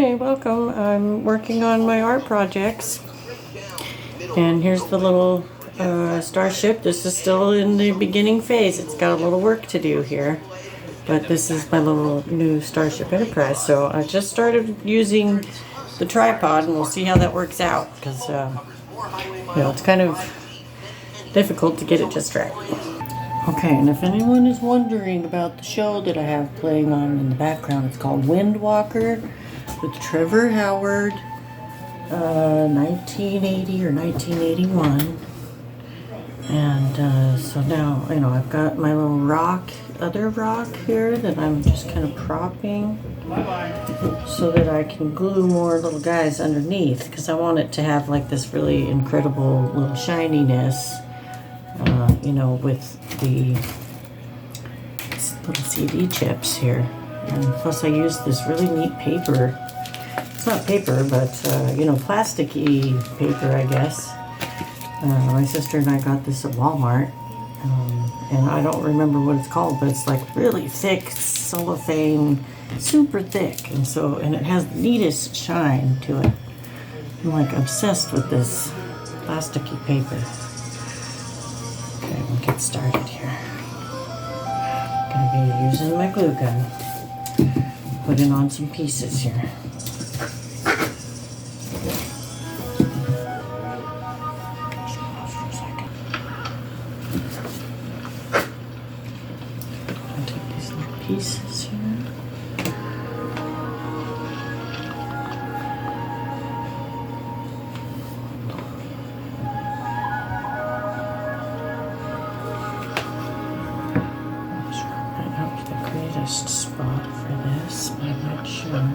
Hey, welcome. I'm working on my art projects. And here's the little starship. This is still in the beginning phase. It's got a little work to do here. But this is my little new Starship Enterprise. So I just started using the tripod, and we'll see how that works out. Because, it's kind of difficult to get it just right. Okay, and if anyone is wondering about the show that I have playing on in the background, it's called Windwalker with Trevor Howard, 1980 or 1981. And so now, I've got my little other rock here that I'm just kind of propping so that I can glue more little guys underneath, because I want it to have like this really incredible little shininess. With the little CD chips here. And plus I use this really neat paper. It's not paper, but, plasticky paper, I guess. My sister and I got this at Walmart. And I don't remember what it's called, but it's like really thick cellophane, super thick. And it has the neatest shine to it. I'm like obsessed with this plasticky paper. Okay, we'll get started here. Gonna be using my glue gun, putting on some pieces here. I'll take these little pieces here. Spot for this, but I'm not sure.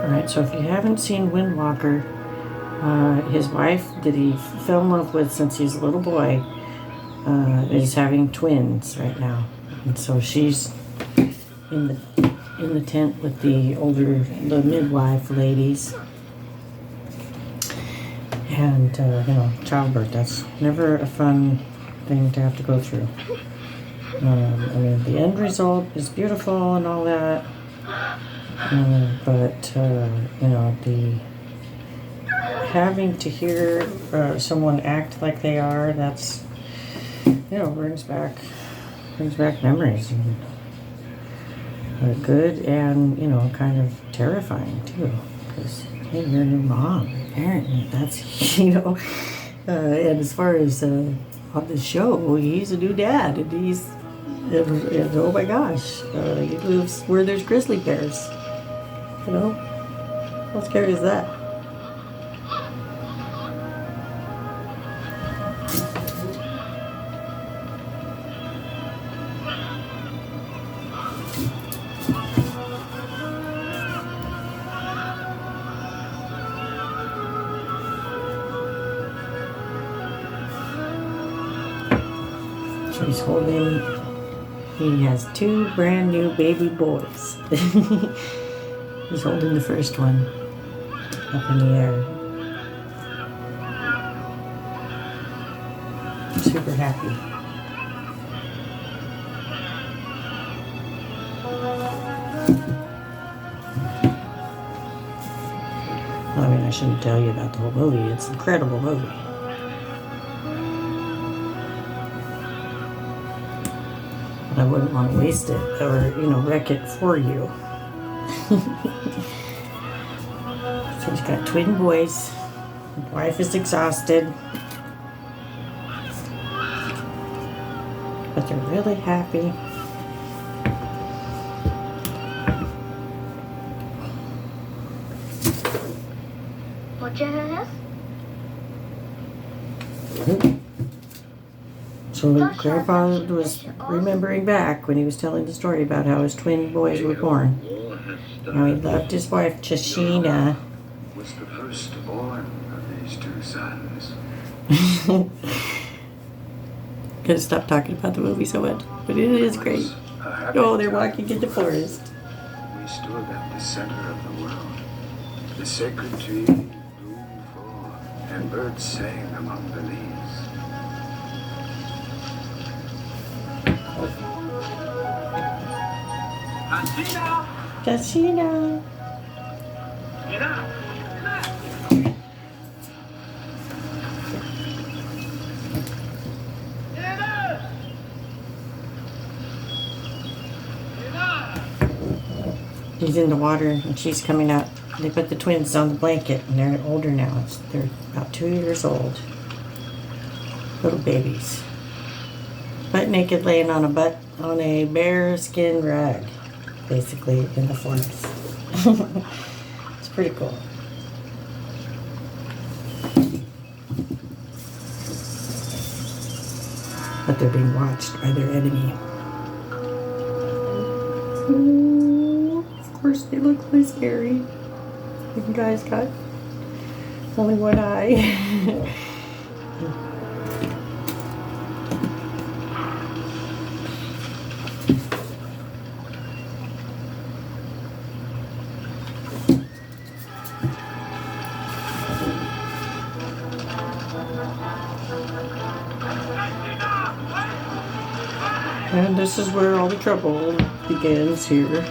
Alright, so if you haven't seen Windwalker, his wife that he fell in love with since he's a little boy is having twins right now. And so she's in the tent with the midwife ladies. And, childbirth, that's never a fun thing to have to go through. The end result is beautiful and all that. But the having to hear someone act like they are, that's, brings back memories. And, good and, kind of terrifying, too. Because, hey, you're a new mom. Apparently, that's, and as far as on the show, he's a new dad, and and oh my gosh, he lives where there's grizzly bears. How scary is that? He has 2 brand new baby boys. He's holding the first one up in the air. Super happy. I shouldn't tell you about the whole movie. It's an incredible movie. I wouldn't want to waste it or, wreck it for you. So he's got twin boys. His wife is exhausted. But they're really happy. So Grandpa was remembering back when he was telling the story about how his twin boys were born. How he loved his wife, Chashina. Was the firstborn of these 2 sons. Gotta stop talking about the movie so much, but it is great. Oh, they're walking in the forest. We stood at the center of the world. The sacred tree bloomed full, and birds sang among the leaves. Tashina. He's in the water and she's coming out. They put the twins on the blanket and they're older now. They're about 2 years old. Little babies. Butt naked laying on a bear skin rug. Basically in the forest. It's pretty cool. But they're being watched by their enemy. Of course, they look really scary. You guys got only one eye. And this is where all the trouble begins here.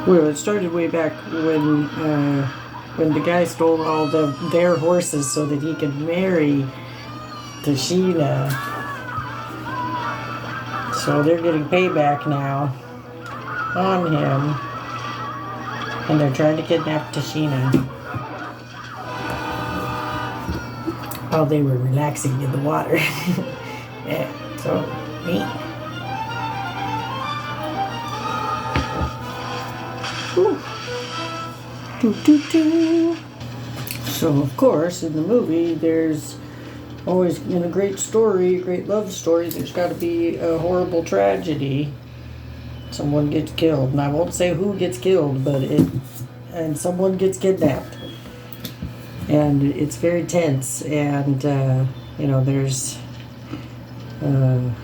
Well, it started way back when the guy stole all their horses so that he could marry Tashina. So they're getting payback now on him. And they're trying to kidnap Tashina. While they were relaxing in the water. Yeah, so neat. Ooh. Doo, doo, doo. So of course in the movie there's always, in a great story, a great love story, there's got to be a horrible tragedy. Someone gets killed, and I won't say who gets killed, but someone gets kidnapped. And it's very tense, and there's and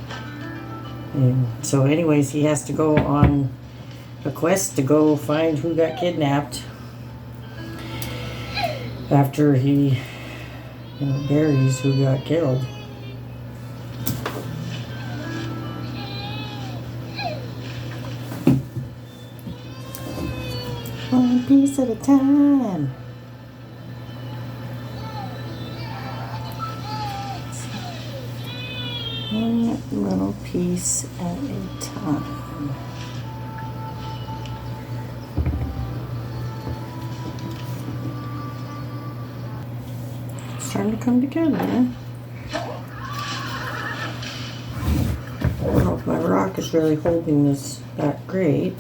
so anyways, he has to go on a quest to go find who got kidnapped after he buries who got killed. One piece at a time. One little piece at a time. It's starting to come together. I don't know if my rock is really holding this that great.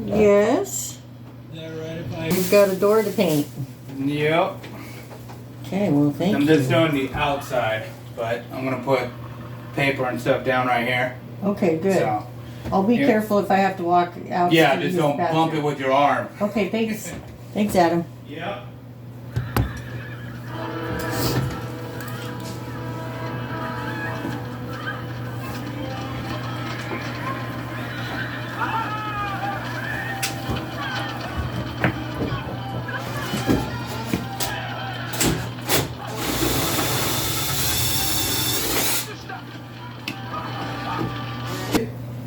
Yes? Is that right if I... You've got a door to paint. Yep. Okay, well, thank you. I'm just doing the outside, but I'm going to put paper and stuff down right here. Okay, good. So, I'll be yeah. careful if I have to walk out. Yeah, to just use don't the bump bathroom. it with your arm. Okay, thanks. Thanks, Adam. Yep.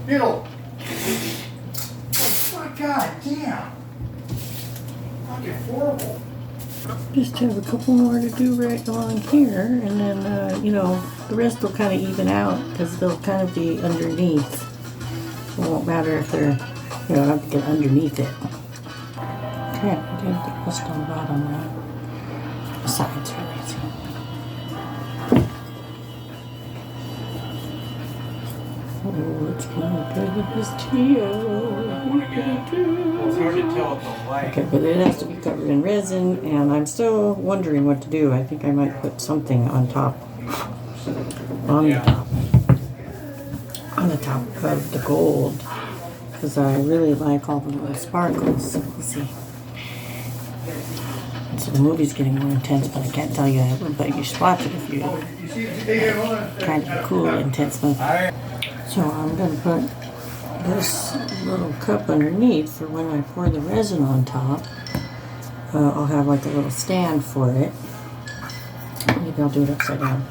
Bill! Oh my god, damn! Fucking horrible. Just have a couple more to do right along here, and then, the rest will kind of even out because they'll kind of be underneath. It won't matter if they're, you don't have to get underneath it. Okay, I did the rest on the bottom now. The sides are easy. Oh, it's gonna be this It's hard to tell with the light. Okay, but it has to be covered in resin, and I'm still wondering what to do. I think I might put something on top. On the top of the gold. Because I really like all the little sparkles. So we'll see. So the movie's getting more intense, but I can't tell you that. But you should watch it if you're kind of a cool, intense movie. So I'm going to put this little cup underneath for when I pour the resin on top. I'll have like a little stand for it. Maybe I'll do it upside down.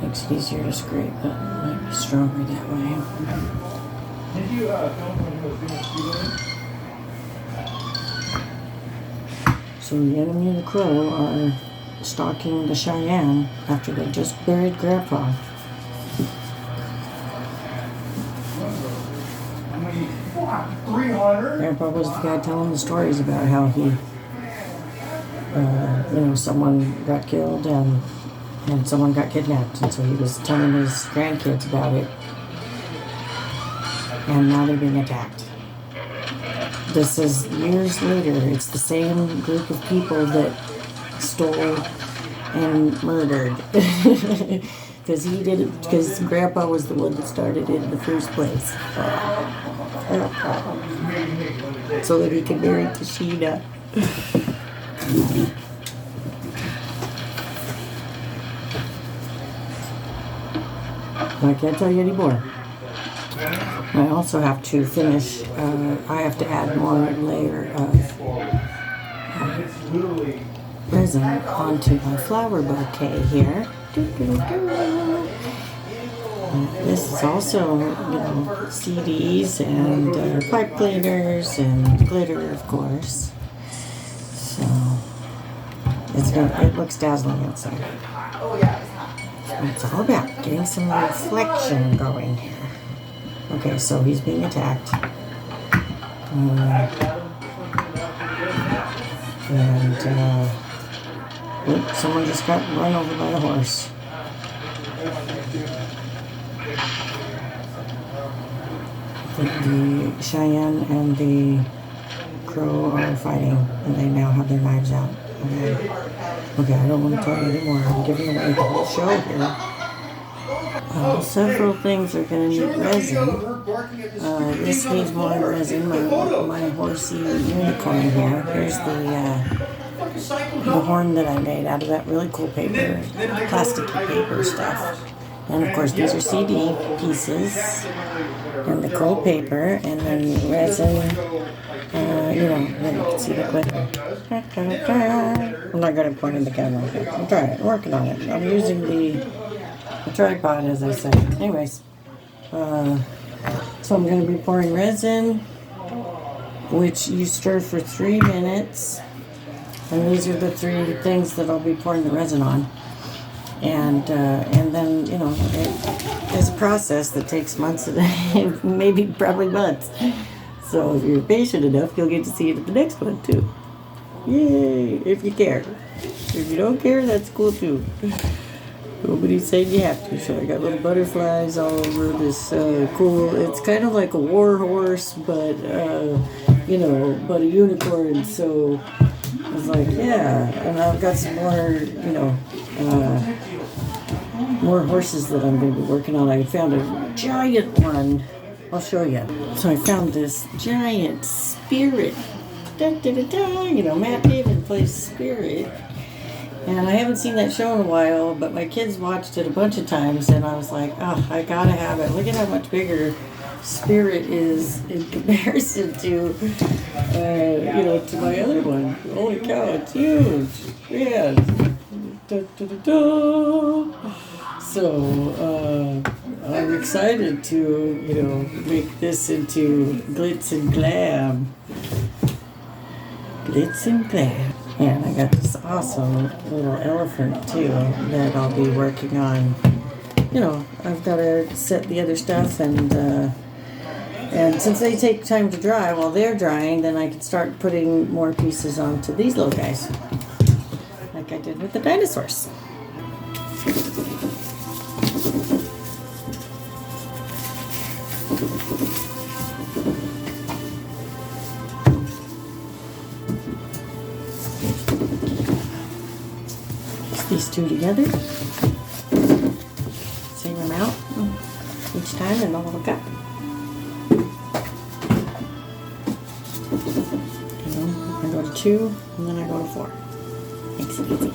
Makes it easier to scrape, but it might be stronger that way. Did you film when he was doing speed? So the enemy and the crow are stalking the Cheyenne after they just buried Grandpa. 300? Grandpa was the guy telling the stories about how he, someone got killed and someone got kidnapped, and so he was telling his grandkids about it. And now they're being attacked. This is years later. It's the same group of people that stole and murdered. Because Grandpa was the one that started it in the first place. So that he could marry Tashina. I can't tell you anymore. I also have to finish, I have to add more layer of resin onto my flower bouquet here. This is also, CDs and pipe cleaners and glitter, of course. So it looks dazzling outside. It's all about getting some reflection going here. Okay, so he's being attacked. Someone just got run over by a horse. The Cheyenne and the crow are fighting, and they now have their knives out. Okay, I don't want to tell you anymore. I'm giving away the whole show here. Several things are going to need resin. This needs more resin. My horsey unicorn here. Here's the horn that I made out of that really cool paper, plasticky paper stuff. And of course these are CD pieces, and the cold paper, and then resin. Then you can see the glitter. I'm not going to point in the camera. I'm trying. I'm working on it. I'm using the tripod, as I said. Anyways, so I'm going to be pouring resin, which you stir for 3 minutes. And these are the 3 things that I'll be pouring the resin on. And then, it's a process that takes months, maybe probably months. So if you're patient enough, you'll get to see it at the next one, too. Yay, if you care. If you don't care, that's cool, too. Nobody's saying you have to. So I got little butterflies all over this cool. It's kind of like a war horse, but but a unicorn. So I was like, yeah. And I've got some more, more horses that I'm going to be working on. I found a giant one. I'll show you. So I found this giant spirit. Matt Damon plays Spirit. And I haven't seen that show in a while, but my kids watched it a bunch of times, and I was like, oh, I gotta have it. Look at how much bigger Spirit is in comparison to, to my other one. Holy cow, it's huge. Yeah. So, I'm excited to, make this into glitz and glam. Glitz and glam. And I got this awesome little elephant too that I'll be working on. I've got to set the other stuff, and since they take time to dry while they're drying, then I can start putting more pieces onto these little guys, like I did with the dinosaurs. These 2 together, same amount each time in a little cup. I go to 2 and then I go to 4. Makes it easy.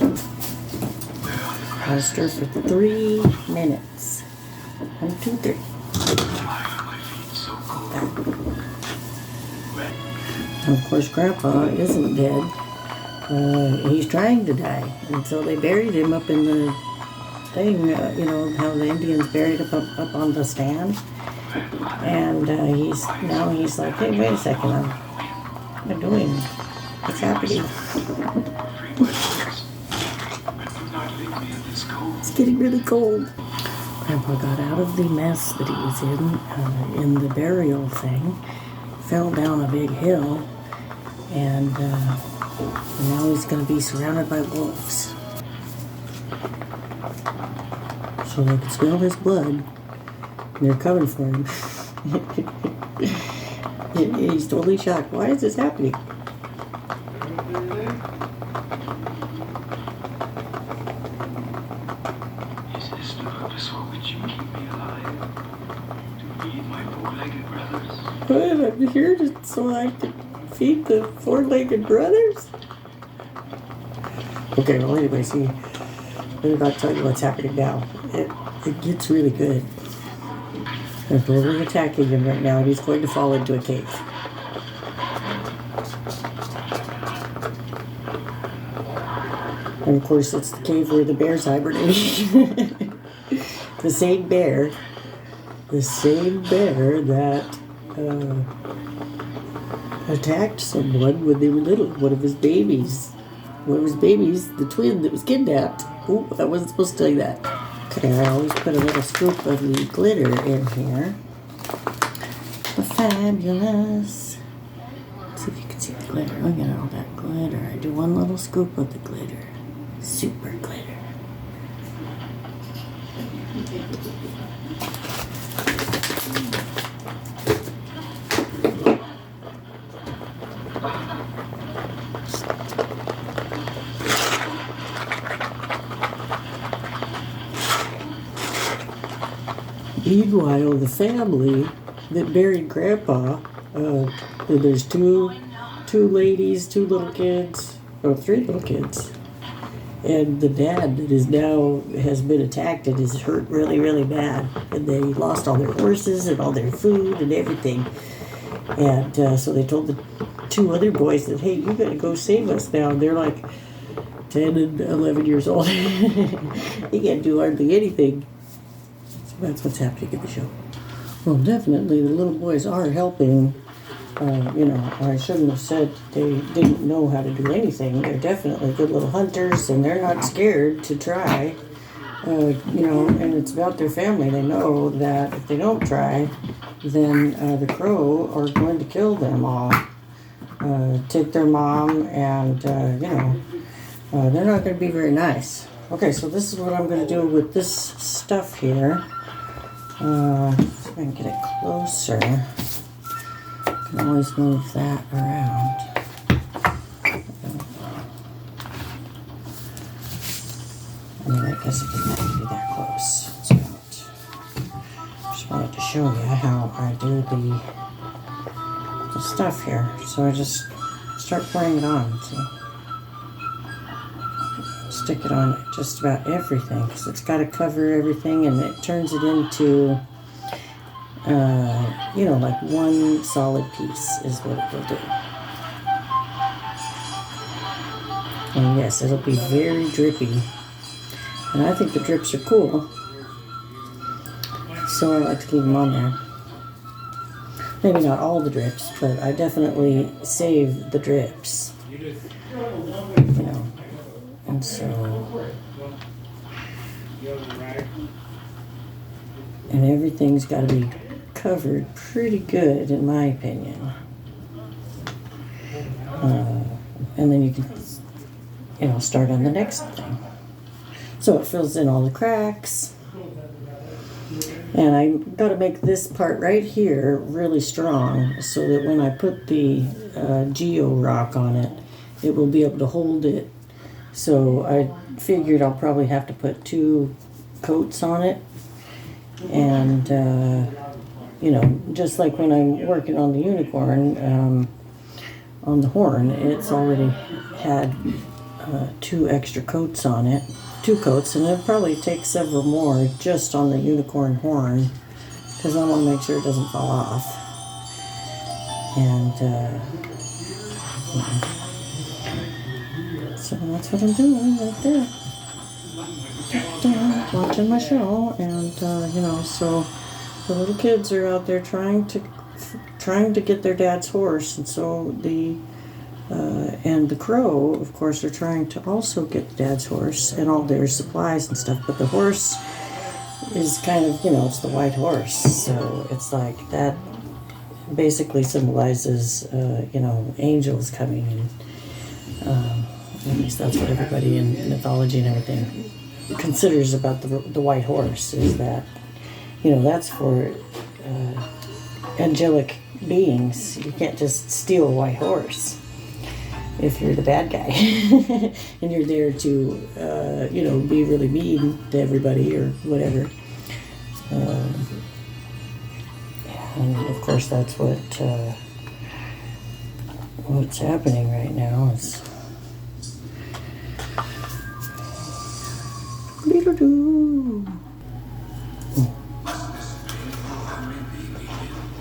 I'll stir for 3 minutes. 1, 2, 3. And of course, Grandpa isn't dead. He's trying to die, and so they buried him up in the thing, you know, how the Indians buried up on the stand. And he's like, hey, wait a second, what am I doing? What's happening? It's getting really cold. Grandpa got out of the mess that he was in the burial thing, fell down a big hill, and now he's going to be surrounded by wolves. So they can smell his blood, and they're coming for him. He's totally shocked. Why is this happening? Is this the purpose for which you keep me alive? To feed my four-legged brothers? Good, I'm here so I can feed the four-legged brothers? Okay, well anyway, see, I'm about to tell you what's happening now. It gets really good. They're totally attacking him right now, and he's going to fall into a cave. And of course, it's the cave where the bears hibernate. The same bear that attacked someone when they were little. One of his babies, the twin that was kidnapped. Oh, I wasn't supposed to tell you that. Okay, I always put a little scoop of the glitter in here. The fabulous. Let's see if you can see the glitter. Look at all that glitter. I do one little scoop of the glitter. Super glitter. Meanwhile, the family that buried Grandpa, there's two ladies, two little kids, or three little kids, and the dad that is now has been attacked and is hurt really, really bad, and they lost all their horses and all their food and everything, and so they told the two other boys that, hey, you gotta go save us now. And they're like 10 and 11 years old. They can't do hardly anything. That's what's happening in the show. Well, definitely the little boys are helping. I shouldn't have said they didn't know how to do anything. They're definitely good little hunters, and they're not scared to try. And it's about their family. They know that if they don't try, then the Crow are going to kill them all. Take their mom, and, they're not going to be very nice. Okay, so this is what I'm going to do with this stuff here. So I can get it closer. I can always move that around. I mean, I guess it doesn't have to be that close. It's about. Just wanted to show you how I do the stuff here. So I just start pouring it on. See? Stick it on just about everything because it's got to cover everything, and it turns it into like one solid piece is what it will do. And yes, it'll be very drippy, and I think the drips are cool, so I like to leave them on there. Maybe not all the drips, but I definitely save the drips. And so, and everything's got to be covered pretty good, in my opinion. And then you can, start on the next thing. So it fills in all the cracks. And I got to make this part right here really strong so that when I put the geo rock on it, it will be able to hold it. So I figured I'll probably have to put 2 coats on it. And, just like when I'm working on the unicorn, on the horn, it's already had 2 extra coats on it. 2 coats, and it'll probably take several more just on the unicorn horn because I want to make sure it doesn't fall off. And, so that's what I'm doing right there. watching my show, and you know, so the little kids are out there trying to get their dad's horse, and so and the crow, of course, are trying to also get dad's horse and all their supplies and stuff. But the horse is kind of, you know, it's the white horse, so it's like that basically symbolizes, you know, angels coming, and at least that's what everybody in mythology and everything considers about the white horse, is that, you know, that's for angelic beings. You can't just steal a white horse if you're the bad guy and you're there to, you know, be really mean to everybody or whatever. And of course, that's what's happening right now is.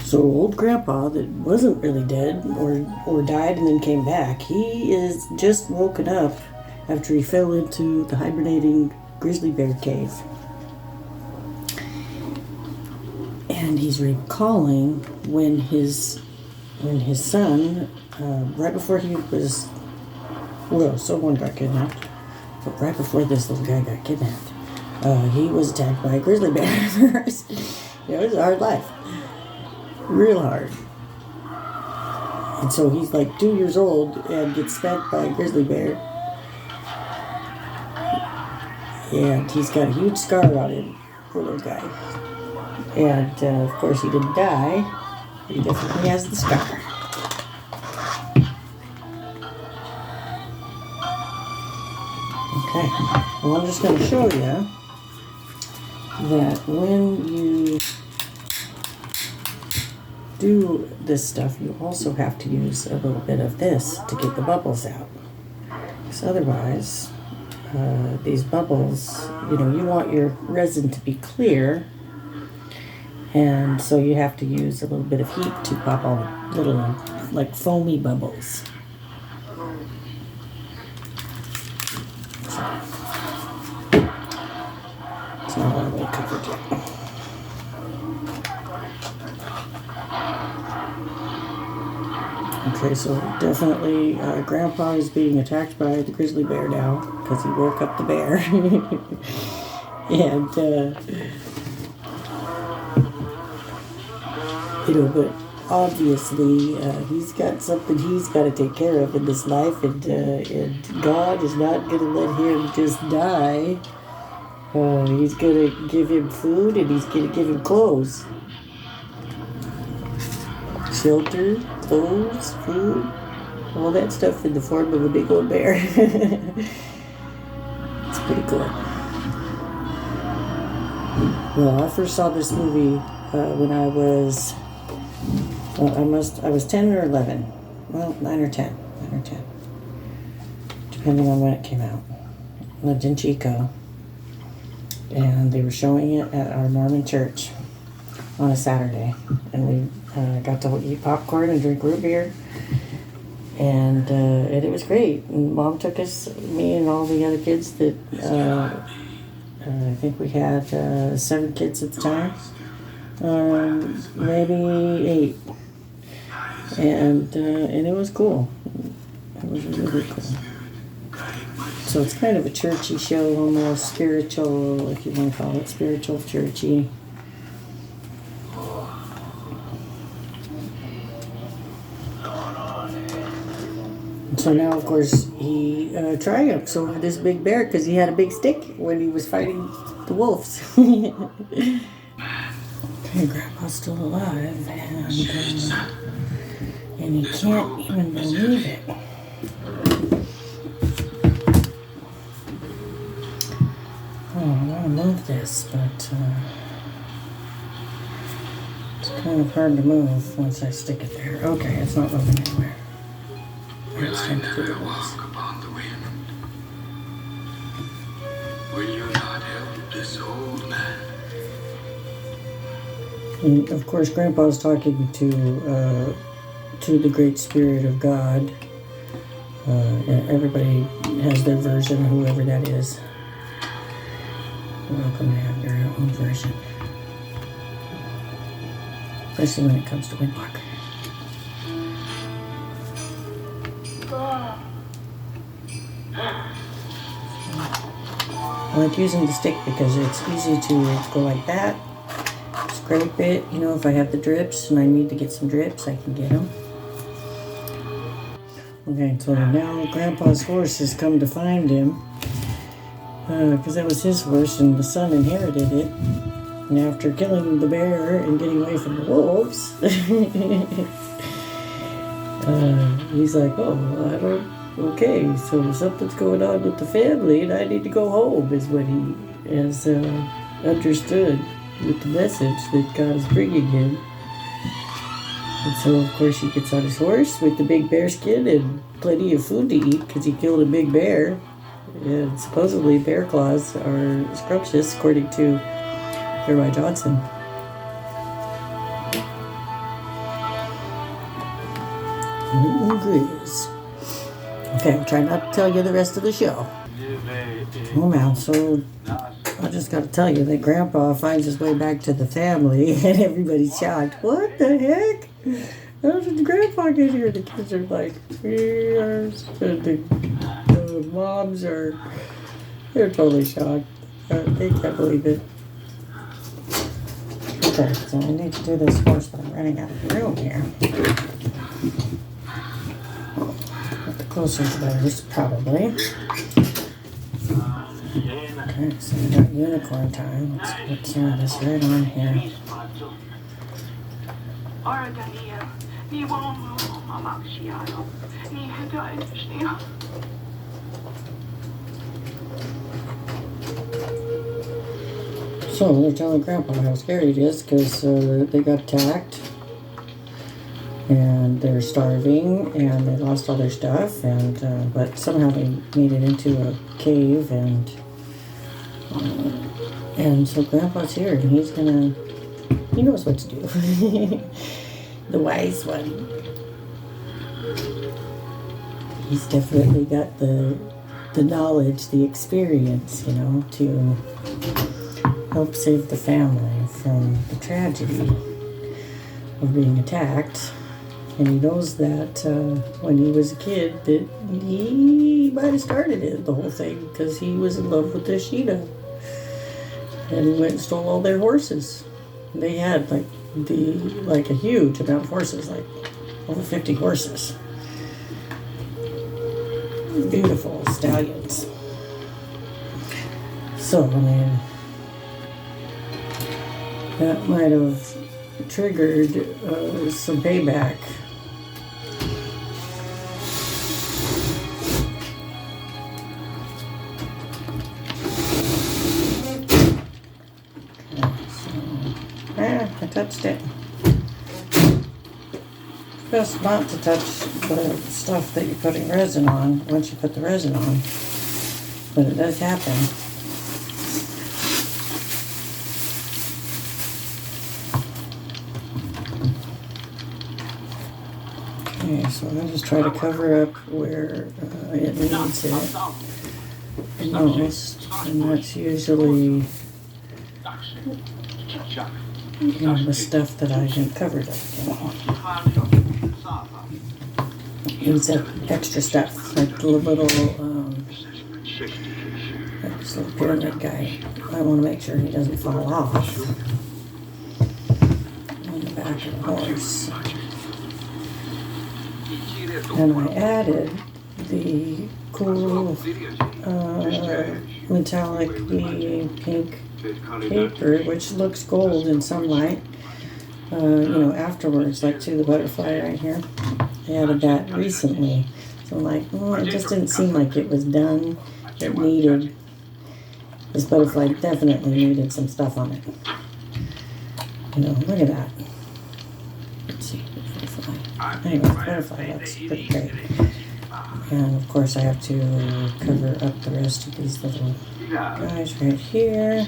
So old grandpa that wasn't really dead or died and then came back, he is just woken up after he fell into the hibernating grizzly bear cave. And he's recalling when his son, right before he was, well, someone got kidnapped, but right before this little guy got kidnapped, he was attacked by a grizzly bear first. You know, it was a hard life. Real hard. And so he's like 2 years old and gets spanked by a grizzly bear. And he's got a huge scar on him, poor little guy. And of course he didn't die. He definitely has the scar. Okay, well, I'm just going to show you that when you do this stuff, you also have to use a little bit of this to get the bubbles out. Because otherwise, these bubbles, you know, you want your resin to be clear, and so you have to use a little bit of heat to pop all the little, like, foamy bubbles. It's not all the way covered yet. Okay, so definitely Grandpa is being attacked by the grizzly bear now because he woke up the bear. And, you know, but obviously he's got something he's got to take care of in this life, and God is not going to let him just die. He's going to give him food, and he's going to give him clothes. Shelter, clothes, food, all that stuff in the form of a big old bear. It's pretty cool. Well, I first saw this movie when I was, I was 10 or 11. Well, 9 or 10. 9 or 10. Depending on when it came out. I lived in Chico. And they were showing it at our Mormon church on a Saturday. And we got to eat popcorn and drink root beer. And it was great. And Mom took us, me and all the other kids that, I think we had 7 kids at the time. Maybe 8. And it was cool. It was really cool. So it's kind of a churchy show, almost spiritual, if you want to call it spiritual, churchy. So now, of course, he triumphs over this big bear because he had a big stick when he was fighting the wolves. Okay, Grandpa's still alive, and he can't even believe it. Oh, I want to move this, but it's kind of hard to move once I stick it there. Okay, it's not moving anywhere. Will I never walk upon the wind? Will you not help this old man? And of course, Grandpa's talking to the Great Spirit of God. And everybody has their version, whoever that is. You're welcome to have your own version. Especially when it comes to windblock. I like using the stick because it's easy to go like that, scrape it, you know, if I have the drips and I need to get some drips, I can get them. Okay, so now Grandpa's horse has come to find him, because that was his horse and the son inherited it. And after killing the bear and getting away from the wolves, he's like, oh, okay, so something's going on with the family and I need to go home, is what he has understood with the message that God is bringing him. And so, of course, he gets on his horse with the big bear skin and plenty of food to eat because he killed a big bear. And supposedly bear claws are scrumptious, according to Jeremiah Johnson. Agrees. Okay, I'll try not to tell you the rest of the show. Oh man, so I just got to tell you that Grandpa finds his way back to the family and everybody's shocked. What the heck? How did Grandpa get here? The kids are like, yes. The moms are, they're totally shocked. They can't believe it. Okay, so I need to do this horse, but I'm running out of room here. Get the closer to those, probably. Okay, so we got unicorn time. Let's put some of this right on here. So they're telling Grandpa how scary it is because they got attacked and they're starving and they lost all their stuff, and but somehow they made it into a cave, and so Grandpa's here and he knows what to do. The wise one. He's definitely got the knowledge, the experience, you know, to help save the family from the tragedy of being attacked. And he knows that when he was a kid that he might have started it, the whole thing, because he was in love with the Sheeta. And he went and stole all their horses. They had like a huge amount of horses, like over 50 horses. Beautiful stallions. So, I mean, that might have triggered some payback. I touched it. It's best not to touch the stuff that you're putting resin on once you put the resin on, but it does happen. Okay, so I'll just try to cover up where it needs it most, and that's usually the stuff that I have covered up. Use extra stuff, like the little this little pyramid guy. I want to make sure he doesn't fall off on the back of the horse. And I added the cool metallic pink paper, which looks gold in some light, afterwards, like to the butterfly right here. I added that recently. So I'm like, it just didn't seem like it was done. It needed, this butterfly definitely needed some stuff on it. Look at that. Let's see, butterfly. Anyway, butterfly looks pretty great. And of course I have to cover up the rest of these little guys right here.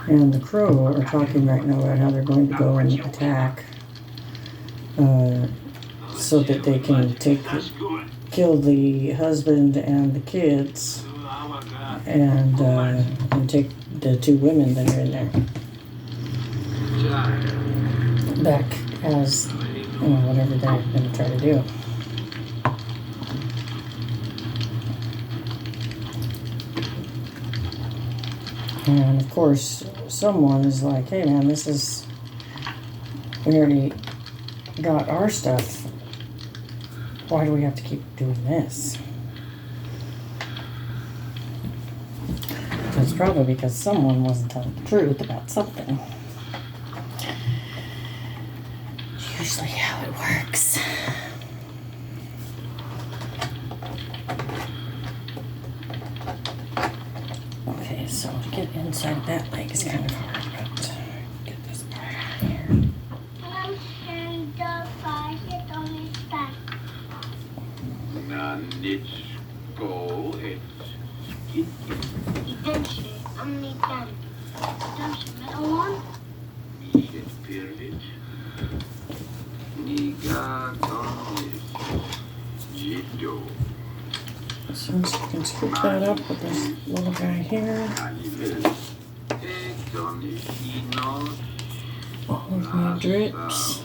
And the crow are talking right now about how they're going to go and attack so that they can kill the husband and the kids, and take the 2 women that are in there back as, whatever they're going to try to do. And of course, someone is like, hey man, we already got our stuff. Why do we have to keep doing this? It's probably because someone wasn't telling the truth about something. Usually how it works. Okay, so to get inside of that leg is kind of hard, but get this part out of here. So you can scoop that up with this little guy here. All of my drips.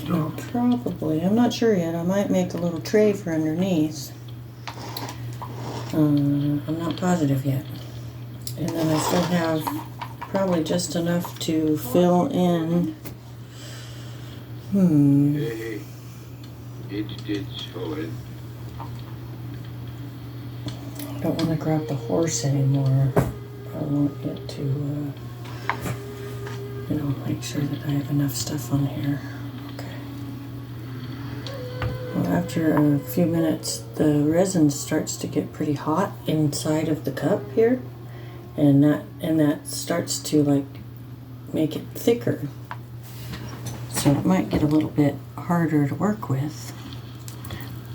No, probably. I'm not sure yet. I might make a little tray for underneath. I'm not positive yet. And then I still have probably just enough to fill in. I don't want to grab the horse anymore. I want it to, make sure that I have enough stuff on here. Okay. Well, after a few minutes, the resin starts to get pretty hot inside of the cup here, and that starts to make it thicker. So it might get a little bit harder to work with,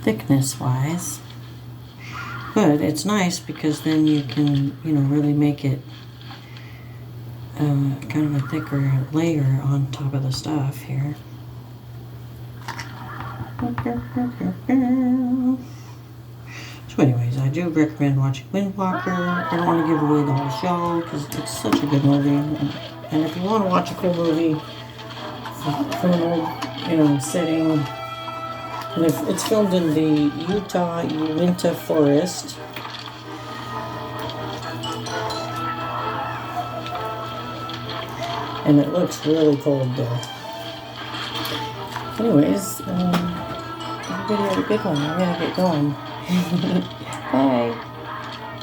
thickness-wise. But it's nice because then you can, really make it kind of a thicker layer on top of the stuff here. So anyways, I do recommend watching Windwalker. I don't want to give away the whole show because it's such a good movie. And if you want to watch a cool movie from an old, setting, and it's filmed in the Utah Uinta forest. And it looks really cold there. Anyways, everybody have a good one. I'm gonna get going. Bye.